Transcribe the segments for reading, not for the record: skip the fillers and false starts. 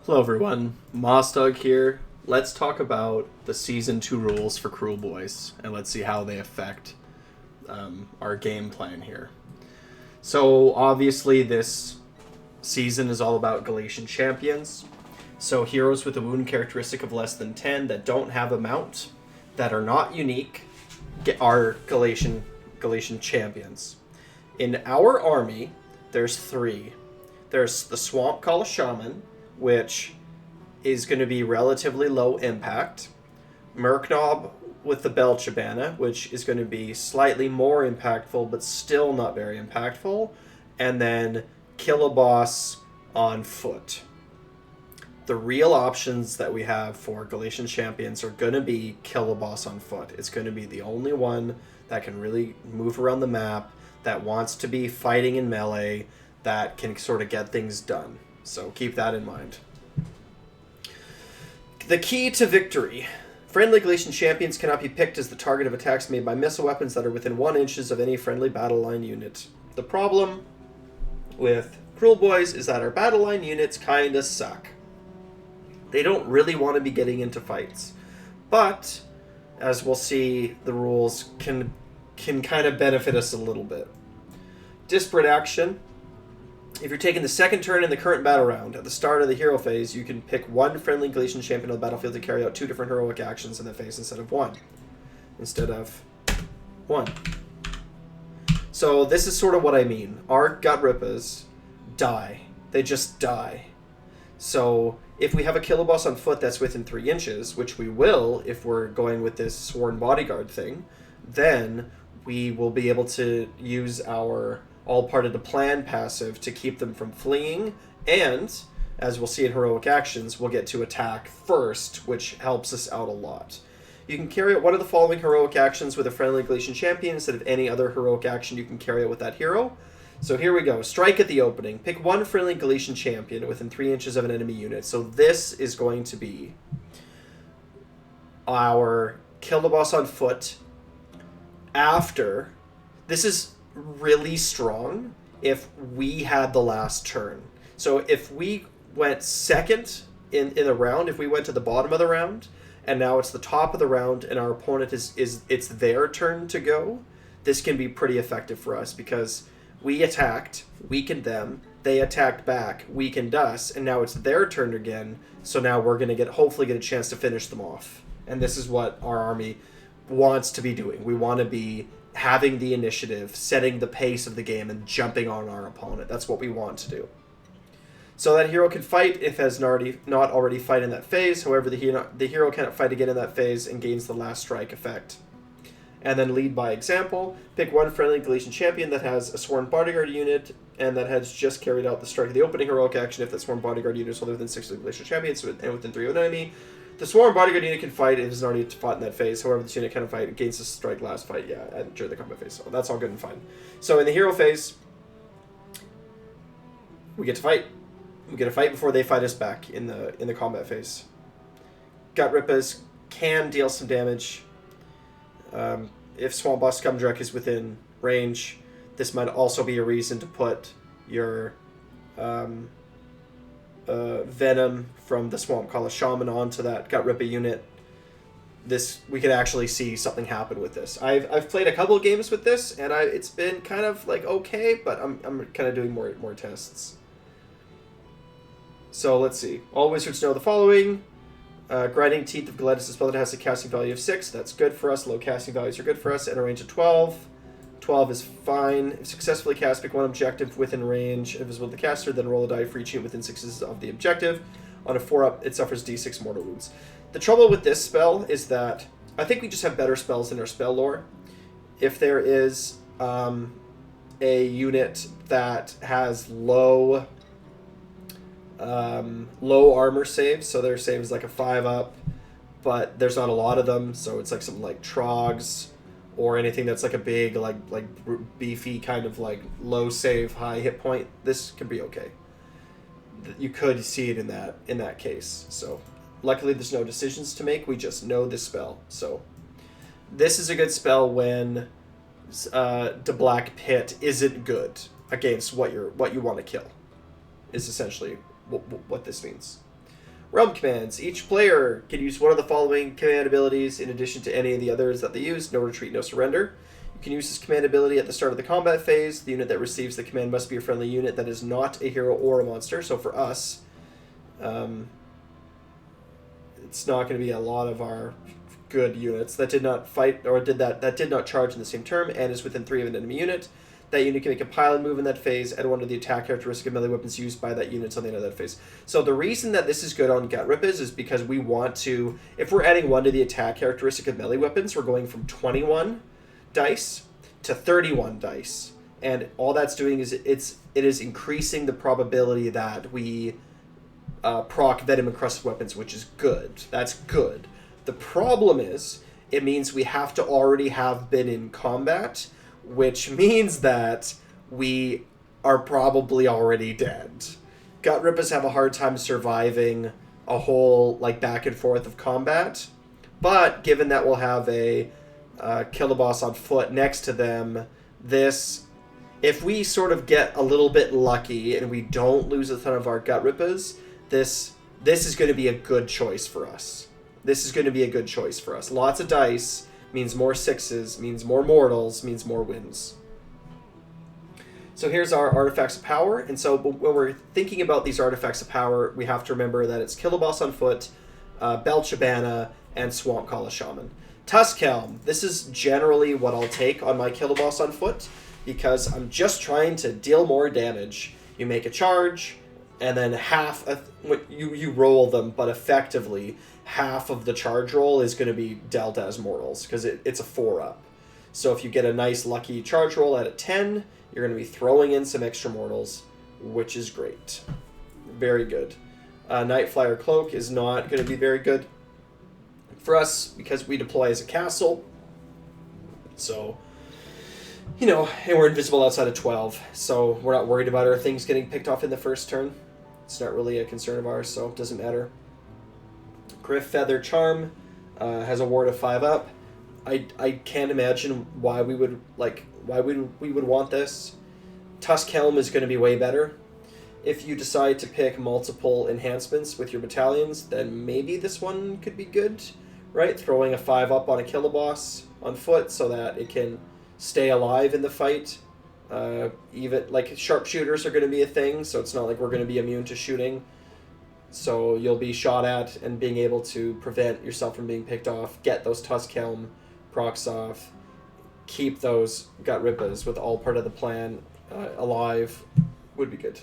Hello everyone, Mosdog here. Let's talk about the Season 2 rules for Kruleboyz, and let's see how they affect our game plan here. So obviously this season is all about Galatian champions. So heroes with a wound characteristic of less than 10 that don't have a mount, that are not unique, are Galatian champions. In our army, there's three. There's the Swamp Call Shaman, which is going to be relatively low impact. Merknob with the Belchabana, which is going to be slightly more impactful, but still not very impactful. And then kill a boss on foot. The real options that we have for Galatian champions are going to be kill a boss on foot. It's going to be the only one that can really move around the map, that wants to be fighting in melee, that can sort of get things done. So keep that in mind. The key to victory. Friendly Galatian champions cannot be picked as the target of attacks made by missile weapons that are within 1 inch of any friendly battle line unit. The problem with Kruleboyz is that our battle line units kinda suck. They don't really want to be getting into fights. But, as we'll see, the rules can kind of benefit us a little bit. Disparate action. If you're taking the second turn in the current battle round, at the start of the hero phase, you can pick one friendly Galatian champion on the battlefield to carry out 2 different heroic actions in the phase instead of one. So this is sort of what I mean. Our gut rippas die. They just die. So if we have a killer boss on foot that's within 3 inches, which we will if we're going with this sworn bodyguard thing, then we will be able to use our all part of the plan passive to keep them from fleeing, and, as we'll see in heroic actions, we'll get to attack first, which helps us out a lot. You can carry out one of the following heroic actions with a friendly Galatian champion instead of any other heroic action you can carry out with that hero. So here we go. Strike at the opening. Pick one friendly Galatian champion within 3 inches of an enemy unit. So this is going to be our kill the boss on foot after. This is really strong if we had the last turn. So if we went second in the round, if we went to the bottom of the round, and now it's the top of the round and our opponent it's their turn to go, this can be pretty effective for us because we attacked, weakened them, they attacked back, weakened us, and now it's their turn again, so now we're going to hopefully get a chance to finish them off. And this is what our army wants to be doing. We want to be having the initiative, setting the pace of the game, and jumping on our opponent. That's what we want to do. So that hero can fight if has not already fight in that phase. However, the hero cannot fight again in that phase and gains the last strike effect. And then lead by example. Pick one friendly Galatian champion that has a sworn bodyguard unit and that has just carried out the strike of the opening heroic action if that sworn bodyguard unit is only within 6 of the Galatian champions and within 3 of an enemy. The sworn bodyguard unit can fight if it has already fought in that phase. However, this unit can fight against the strike last fight, during the combat phase. So that's all good and fine. So in the hero phase, we get to fight. We get to fight before they fight us back in the combat phase. Gut Rippas can deal some damage. If Swamp Boss Scumdrek is within range, this might also be a reason to put your Venom from the Swamp Call Shaman onto that Gut Rippa unit. We could actually see something happen with this. I've played a couple of games with this, and it's been kind of like okay, but I'm kind of doing more tests. So let's see. All wizards know the following. Grinding Teeth of Galetus is a spell that has a casting value of 6. That's good for us. Low casting values are good for us. And a range of 12. 12 is fine. If successfully cast, pick one objective within range. If it's with the caster, then roll a die for each unit within 6 inches of the objective. On a 4-up, it suffers d6 mortal wounds. The trouble with this spell is that I think we just have better spells in our spell lore. If there is a unit that has low armor saves, so their save is like a 5-up, but there's not a lot of them, so it's like something like Trogs, or anything that's like a big, like beefy kind of like low save, high hit point, this could be okay. You could see it in that case. So luckily there's no decisions to make, we just know this spell. So this is a good spell when the Black Pit isn't good against what you want to kill, is essentially what this means. Realm commands. Each player can use one of the following command abilities in addition to any of the others that they use. No retreat, no surrender. You can use this command ability at the start of the combat phase. The unit that receives the command must be a friendly unit that is not a hero or a monster. So for us, it's not going to be a lot of our good units that did not fight or that did not charge in the same turn and is within 3 of an enemy unit. That unit can make a pile and move in that phase, add one to the attack characteristic of melee weapons used by that unit until the end of that phase. So the reason that this is good on Gut Rippers is because we want to, if we're adding 1 to the attack characteristic of melee weapons, we're going from 21 dice to 31 dice. And all that's doing is it is increasing the probability that we proc venom encrusted weapons, which is good. That's good. The problem is it means we have to already have been in combat, which means that we are probably already dead. Gut Rippers have a hard time surviving a whole back and forth of combat, but given that we'll have a kill the boss on foot next to them, if we sort of get a little bit lucky and we don't lose a ton of our Gut Rippers, this is going to be a good choice for us. This is going to be a good choice for us. Lots of dice means more 6s, means more mortals, means more wins. So here's our artifacts of power. And so when we're thinking about these artifacts of power, we have to remember that it's Kill a Boss on Foot, Belchabana, and Swamp Call a Shaman. Tuskhelm. This is generally what I'll take on my Kill a Boss on Foot because I'm just trying to deal more damage. You make a charge, and then you roll them, but effectively half of the charge roll is going to be dealt as mortals because it's a 4-up. So if you get a nice lucky charge roll at a 10, you're going to be throwing in some extra mortals, which is great. Very good. Night Flyer Cloak is not going to be very good for us because we deploy as a castle. So, and we're invisible outside of 12, so we're not worried about our things getting picked off in the first turn. It's not really a concern of ours, so it doesn't matter. Griff Feather Charm has a ward of 5-up. I can't imagine why we would want this. Tuskhelm is going to be way better. If you decide to pick multiple enhancements with your battalions, then maybe this one could be good, right? Throwing a 5-up on a kill a boss on foot so that it can stay alive in the fight. Even sharpshooters are going to be a thing, so it's not like we're going to be immune to shooting. So you'll be shot at and being able to prevent yourself from being picked off, get those Tuskhelm procs off, keep those Gut Rippers with all part of the plan alive would be good.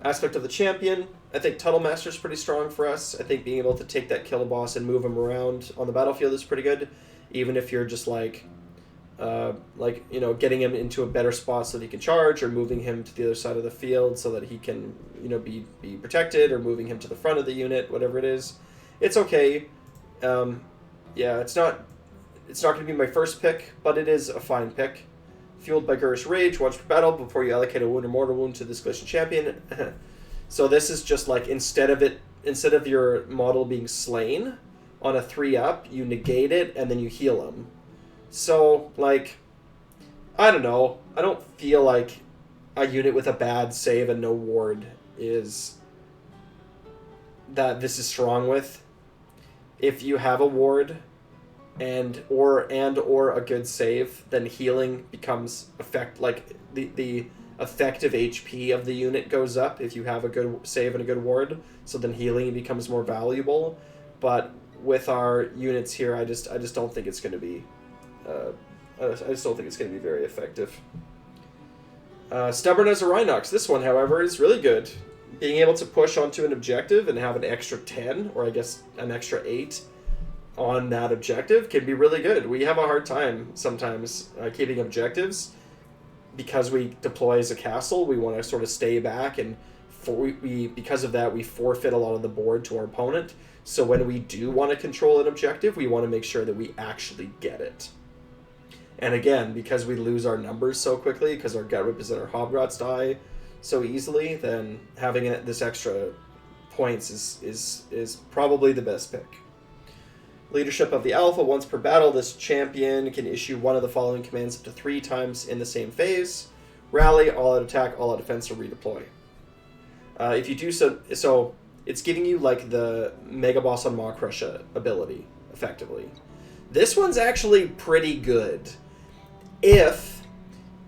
Aspect of the champion, I think Tunnel Master's pretty strong for us. I think being able to take that kill a boss and move him around on the battlefield is pretty good, even if you're just getting him into a better spot so that he can charge, or moving him to the other side of the field so that he can, be protected, or moving him to the front of the unit, whatever it is. It's okay. It's not going to be my first pick, but it is a fine pick. Fueled by Gurish Rage, once per battle before you allocate a wound or mortal wound to this Galatian champion. So this is just instead of your model being slain on a 3-up, you negate it and then you heal him. So, I don't know. I don't feel like a unit with a bad save and no ward is that this is strong with. If you have a ward and or a good save, then healing becomes the effective HP of the unit goes up if you have a good save and a good ward. So then healing becomes more valuable. But with our units here, I just don't think it's going to be. I just don't think it's going to be very effective. Stubborn as a Rhinox. This one, however, is really good. Being able to push onto an objective and have an extra 10, or I guess an extra 8 on that objective can be really good. We have a hard time sometimes keeping objectives because we deploy as a castle. We want to sort of stay back, and because of that, we forfeit a lot of the board to our opponent. So when we do want to control an objective, we want to make sure that we actually get it. And again, because we lose our numbers so quickly, because our Gut Rippers and our Hobgrots die so easily, then having this extra points is probably the best pick. Leadership of the Alpha. Once per battle, this champion can issue one of the following commands up to 3 times in the same phase. Rally, all-out attack, all-out defense, or redeploy. If you do so It's giving you like the Mega Boss on Maw Crush ability, effectively. This one's actually pretty good. If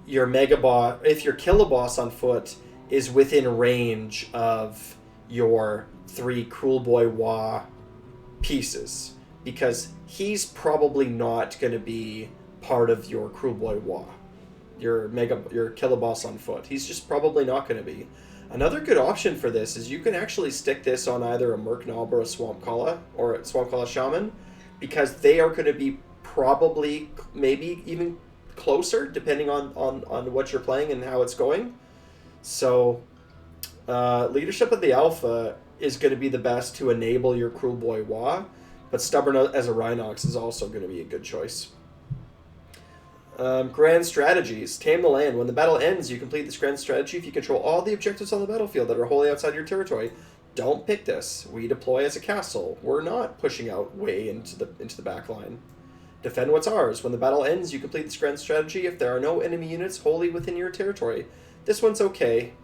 your Killaboss on foot is within range of your 3 Kruleboy Wah pieces, because he's probably not going to be part of your Kruleboy Wah, your Killaboss on foot. He's just probably not going to be. Another good option for this is you can actually stick this on either a Merc Knob or a Swamp Kala or a Swamp Kala Shaman, because they are going to be probably maybe even closer depending on what you're playing and how it's going. So Leadership of the Alpha is going to be the best to enable your Kruleboy Wah, but Stubborn as a Rhinox is also going to be a good choice. Grand strategies. Tame the land. When the battle ends, you complete this grand strategy if you control all the objectives on the battlefield that are wholly outside your territory. Don't pick this. We deploy as a castle. We're not pushing out way into the back line. Defend what's ours. When the battle ends, you complete this grand strategy if there are no enemy units wholly within your territory. This one's okay.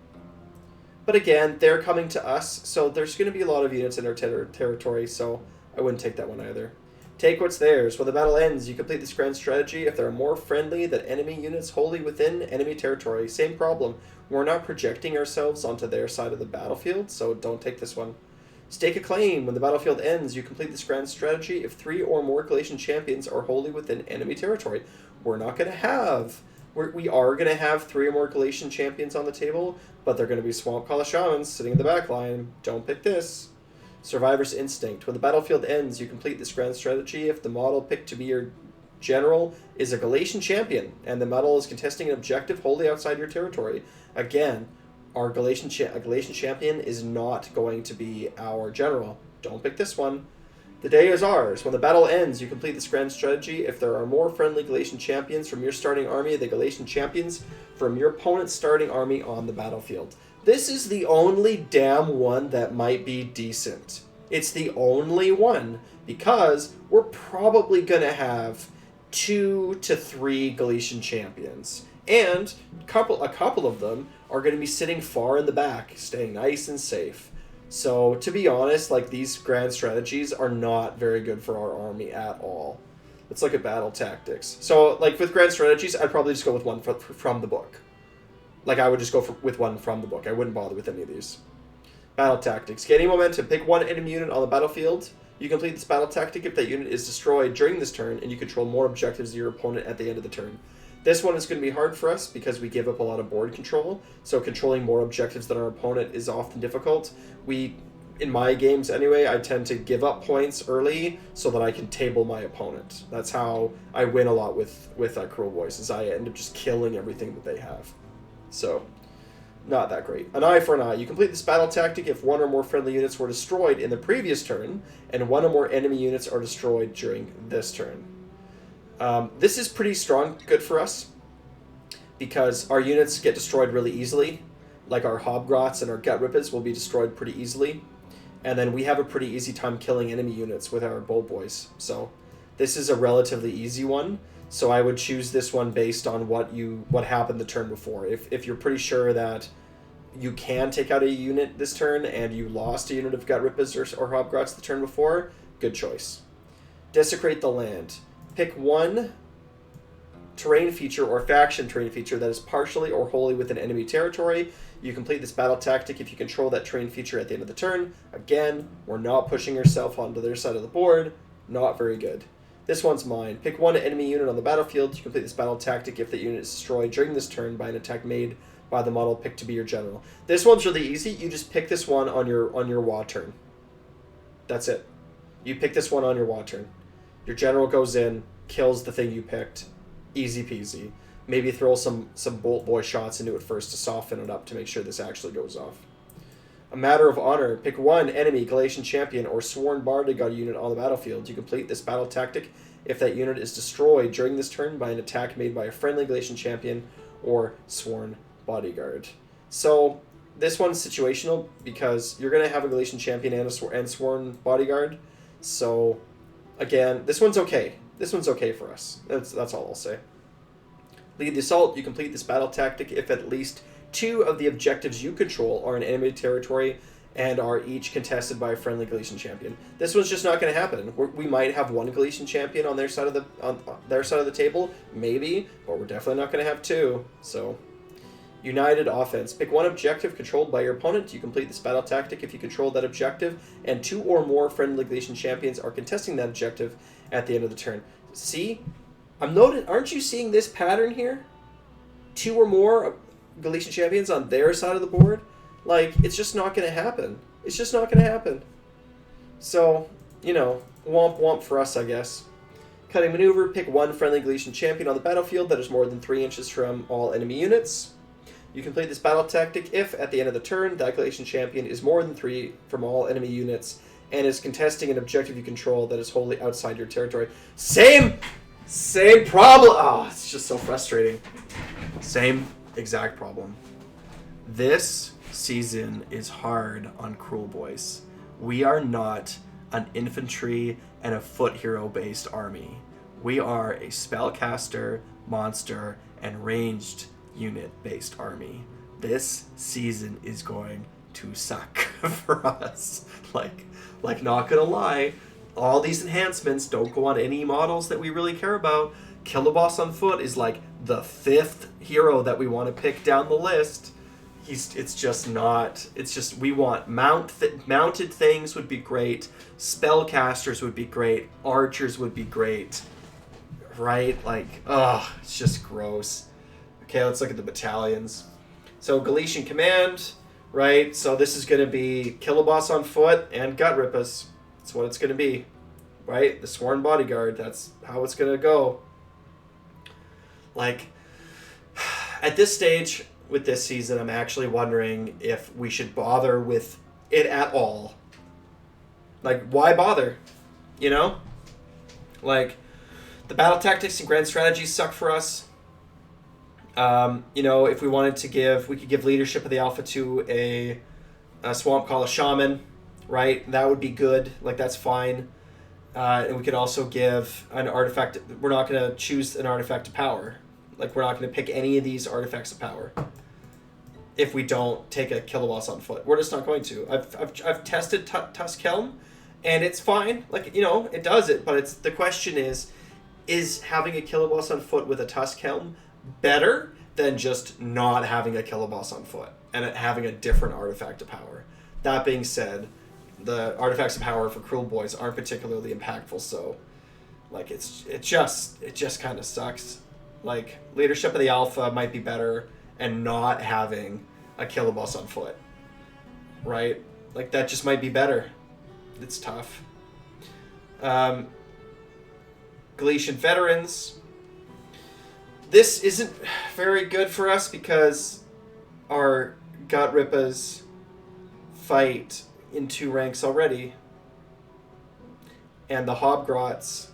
But again, they're coming to us, so there's going to be a lot of units in our territory, so I wouldn't take that one either. Take what's theirs. When the battle ends, you complete this grand strategy if there are more friendly than enemy units wholly within enemy territory. Same problem. We're not projecting ourselves onto their side of the battlefield, so don't take this one. Stake a claim. When the battlefield ends, you complete this grand strategy if 3 or more Galatian champions are wholly within enemy territory. We are going to have 3 or more Galatian champions on the table, but they're going to be Swamp Kala Shamans sitting in the back line. Don't pick this. Survivor's Instinct. When the battlefield ends, you complete this grand strategy if the model picked to be your general is a Galatian champion, and the model is contesting an objective wholly outside your territory. Again, our Galatian champion is not going to be our general. Don't pick this one. The day is ours. When the battle ends, you complete this grand strategy if there are more friendly Galatian champions from your starting army than Galatian champions from your opponent's starting army on the battlefield. This is the only damn one that might be decent. It's the only one, because we're probably going to have 2 to 3 Galatian champions. And a couple of them are going to be sitting far in the back, staying nice and safe. So, to be honest, like, these grand strategies are not very good for our army at all. Let's look at battle tactics. So, like, with grand strategies, I'd probably just go with one from the book. Like, I would just go with one from the book. I wouldn't bother with any of these. Battle tactics. Gaining momentum. Pick one enemy unit on the battlefield. You complete this battle tactic if that unit is destroyed during this turn, and you control more objectives than your opponent at the end of the turn. This one is going to be hard for us because we give up a lot of board control, so controlling more objectives than our opponent is often difficult. In my games anyway, I tend to give up points early so that I can table my opponent. That's how I win a lot with Kruleboyz, is I end up just killing everything that they have. So, not that great. An eye for an eye. You complete this battle tactic if 1 or more friendly units were destroyed in the previous turn, and 1 or more enemy units are destroyed during this turn. This is pretty strong, good for us, because our units get destroyed really easily. Like our Hobgrots and our Gut Rippers will be destroyed pretty easily. And then we have a pretty easy time killing enemy units with our Bold Boys. So this is a relatively easy one. So I would choose this one based on what happened the turn before. If you're pretty sure that you can take out a unit this turn and you lost a unit of Gut Rippers or Hobgrots the turn before, good choice. Desecrate the land. Pick one terrain feature or faction terrain feature that is partially or wholly within enemy territory. You complete this battle tactic if you control that terrain feature at the end of the turn. Again, we're not pushing ourselves onto their side of the board. Not very good. This one's mine. Pick one enemy unit on the battlefield. You complete this battle tactic if the unit is destroyed during this turn by an attack made by the model picked to be your general. This one's really easy. You just pick this one on your Wah turn. That's it. You pick this one on your Wah turn. Your general goes in, kills the thing you picked. Easy peasy. Maybe throw some Bolt Boy shots into it first to soften it up to make sure this actually goes off. A matter of honor. Pick one enemy Galatian champion or sworn bodyguard unit on the battlefield. You complete this battle tactic if that unit is destroyed during this turn by an attack made by a friendly Galatian champion or sworn bodyguard. So this one's situational because you're going to have a Galatian champion and sworn bodyguard. So again, this one's okay. This one's okay for us. That's all I'll say. Lead the assault. You complete this battle tactic if at least 2 of the objectives you control are in enemy territory and are each contested by a friendly Galatian champion. This one's just not going to happen. We might have one Galatian champion on their side of the table, maybe, but we're definitely not going to have two. So, united offense. Pick one objective controlled by your opponent. You complete this battle tactic if you control that objective, and two or more friendly Galatian champions are contesting that objective at the end of the turn. See, aren't you seeing this pattern here? Two or more Galatian champions on their side of the board. Like, it's just not going to happen. It's just not going to happen. So, womp womp for us, I guess. Cutting maneuver, pick one friendly Galatian champion on the battlefield that is more than 3 inches from all enemy units. You complete this battle tactic if, at the end of the turn, that Galatian champion is more than 3 from all enemy units and is contesting an objective you control that is wholly outside your territory. Same problem! Oh, it's just so frustrating. Same exact problem. This season is hard on Kruleboyz. We are not an infantry and a foot hero based army. We are a spellcaster, monster, and ranged unit based army. This season is going to suck for us. Like not gonna lie, all these enhancements don't go on any models that we really care about. Kill a boss on foot is like the 5th hero that we want to pick down the list. It's just we want mounted things would be great, spellcasters would be great, archers would be great, right? It's just gross. Okay, let's look at the battalions. So Galatian command, right? So this is going to be kill a boss on foot and gut rip us. That's what it's going to be, right? The sworn bodyguard. That's how it's going to go. At this stage with this season, I'm actually wondering if we should bother with it at all. Why bother? The battle tactics and grand strategies suck for us. If we wanted to we could give leadership of the alpha to a swamp call a shaman, right? That would be good. That's fine. And we could also give an artifact. We're not going to choose an artifact of power. We're not going to pick any of these artifacts of power if we don't take a kill a boss on foot. We're just not going to. I've tested Tusk Helm, and it's fine. It does it. But the question is having a kill a boss on foot with a Tusk Helm better than just not having a kill a boss on foot and having a different artifact of power? That being said, the artifacts of power for Kruleboyz aren't particularly impactful, so it just kind of sucks. Leadership of the alpha might be better, and not having a kill a boss on foot, right? That just might be better. It's tough. Galatian veterans. This isn't very good for us because our gut rippas fight in 2 ranks already, and the hobgrots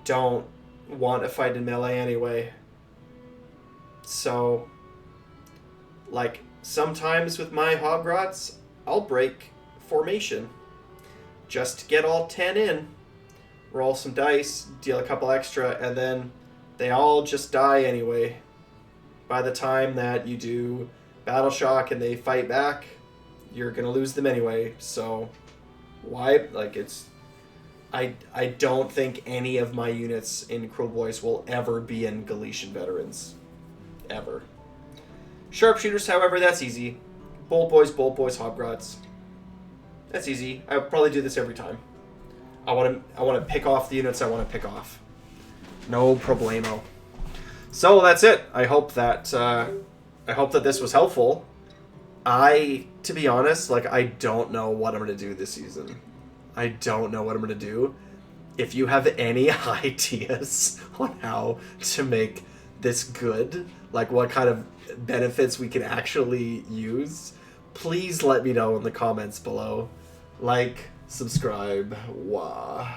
don't want to fight in melee anyway. So, sometimes with my hobgrots, I'll break formation just to get all 10 in, roll some dice, deal a couple extra, and then they all just die anyway. By the time that you do battle shock and they fight back, you're gonna lose them anyway. So why? I don't think any of my units in Kruleboyz will ever be in Galatian veterans, ever. Sharpshooters, however, that's easy. Bolt boys, hobgrots. That's easy. I'll probably do this every time. I want to pick off the units I want to pick off. No problemo. So that's it. I hope that this was helpful. To be honest, I don't know what I'm going to do this season. I don't know what I'm going to do. If you have any ideas on how to make this good, what kind of benefits we can actually use, please let me know in the comments below. Subscribe. Wah.